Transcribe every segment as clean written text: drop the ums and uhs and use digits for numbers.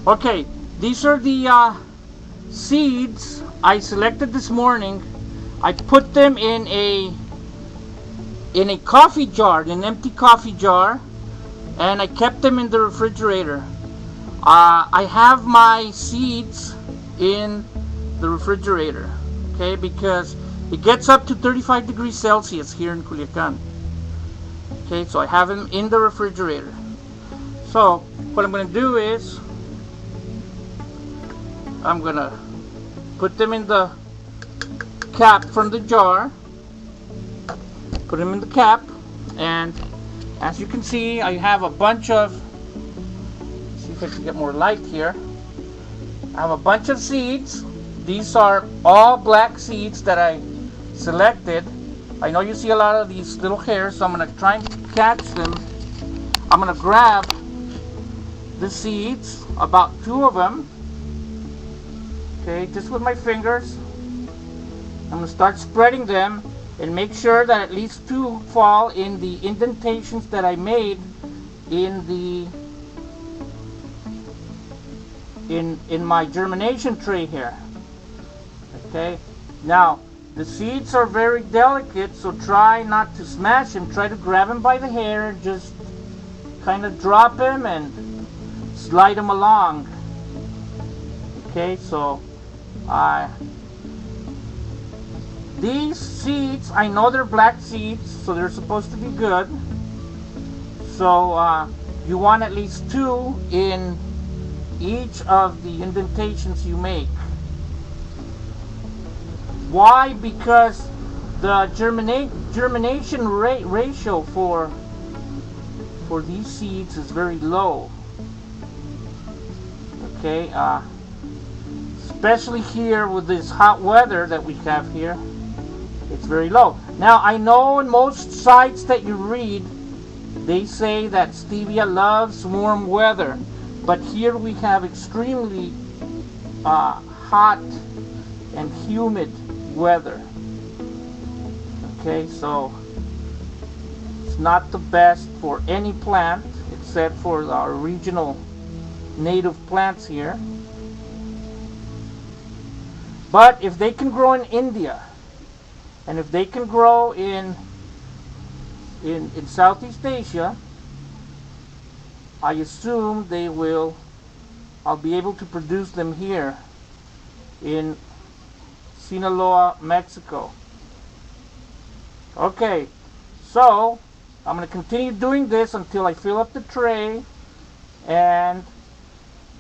Okay, these are the seeds I selected this morning. I put them in a coffee jar, an empty coffee jar, and I kept them in the refrigerator. I have my seeds in the refrigerator, okay, because it gets up to 35 degrees Celsius here in Culiacan. Okay, so I have them in the refrigerator. So what I'm going to do is I'm going to put them in the cap from the jar, put them in the cap, and as you can see, I have a bunch of, let's see if I can get more light here. I have a bunch of seeds. These are all black seeds that I selected. I know you see a lot of these little hairs, so I'm going to try and catch them. I'm going to grab the seeds, about 2 of them, okay, just with my fingers. I'm going to start spreading them and make sure that at least 2 fall in the indentations that I made in my germination tray here. Okay, now the seeds are very delicate, so try not to smash them. Try to grab them by the hair, just kind of drop them and slide them along. Okay, so these seeds, I know they're black seeds, so they're supposed to be good. So you want at least 2 in each of the indentations you make. Why? Because the germination ratio for these seeds is very low. Okay, especially here with this hot weather that we have here, it's very low. Now I know in most sites that you read, they say that stevia loves warm weather, but here we have extremely hot and humid weather. Okay, so it's not the best for any plant except for our regional native plants here. But if they can grow in India, and if they can grow in Southeast Asia, I assume I'll be able to produce them here in Sinaloa, Mexico. Okay, so I'm going to continue doing this until I fill up the tray, and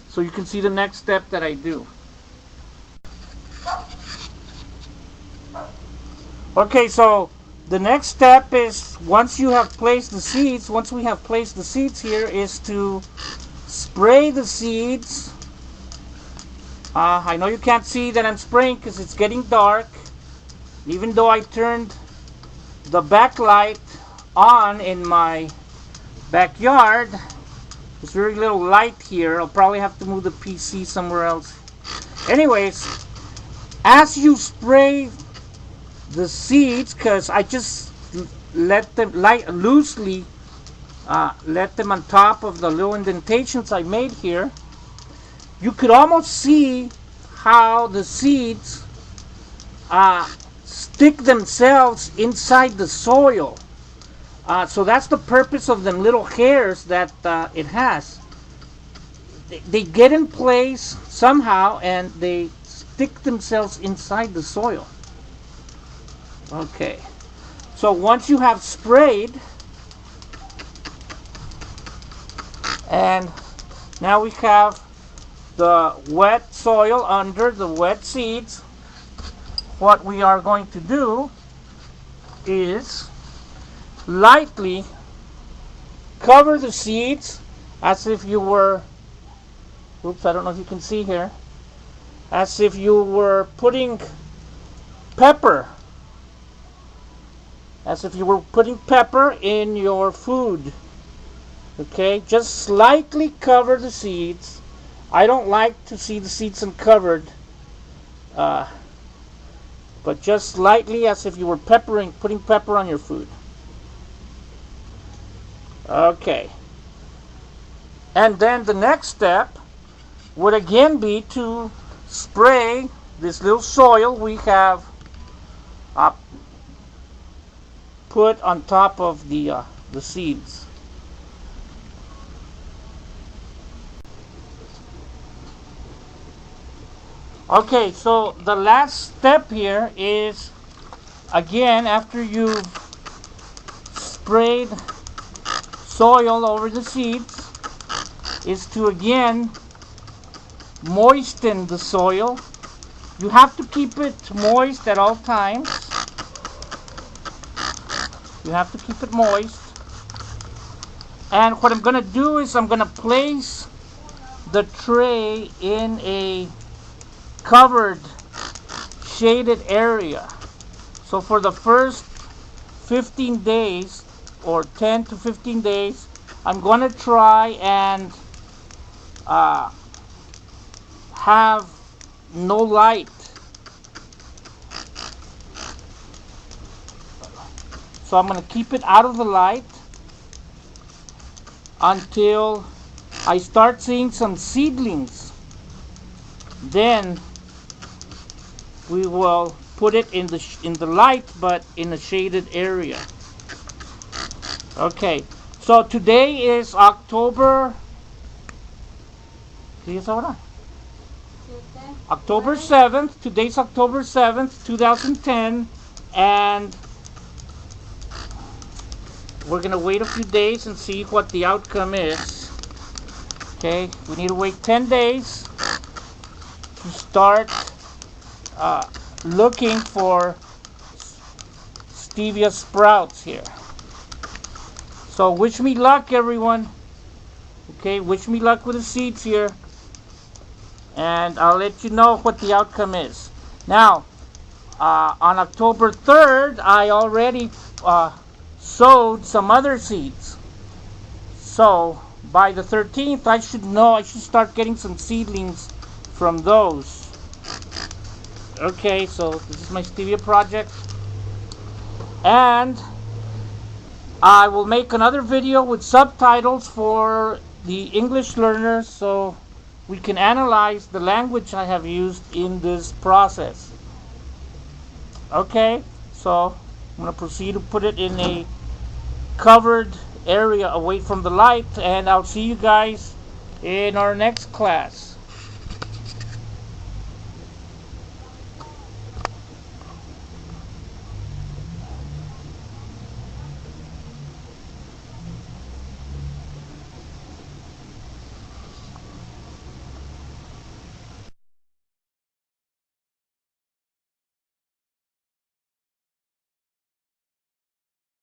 so you can see the next step that I do. Okay, so the next step is, once we have placed the seeds here, is to spray the seeds. I know you can't see that I'm spraying because it's getting dark. Even though I turned the backlight on in my backyard, there's very little light here. I'll probably have to move the PC somewhere else. Anyways, as you spray the seeds, because I just let them loosely let them on top of the little indentations I made here, you could almost see how the seeds stick themselves inside the soil. So that's the purpose of them little hairs that it has. They get in place somehow and they stick themselves inside the soil. Okay, so once you have sprayed, and now we have the wet soil under the wet seeds, what we are going to do is lightly cover the seeds as if you were, oops, I don't know if you can see here, as if you were putting pepper, in your food. Okay, just slightly cover the seeds. I don't like to see the seeds uncovered, but just slightly, as if you were putting pepper on your food. Okay, and then the next step, would again be to spray this little soil we have put on top of the seeds. Okay, so the last step here is, again, after you've sprayed soil over the seeds, is to again moisten the soil. You have to keep it moist at all times. You have to keep it moist. And what I'm going to do is I'm going to place the tray in a covered, shaded area. So for the first 15 days or 10 to 15 days, I'm going to try and have no light. So I'm going to keep it out of the light until I start seeing some seedlings. Then we will put it in the light, but in a shaded area. Okay, so today is October 7th. Today's October 7th, 2010, and we're gonna wait a few days and see what the outcome is. Okay, we need to wait 10 days to start looking for stevia sprouts here. So wish me luck, everyone. Okay, wish me luck with the seeds here, and I'll let you know what the outcome is. Now, on October 3rd, I already sowed some other seeds. So by the 13th, I should start getting some seedlings from those. Okay, so this is my stevia project, and I will make another video with subtitles for the English learners so we can analyze the language I have used in this process. Okay, so I'm going to proceed to put it in a covered area away from the light, and I'll see you guys in our next class.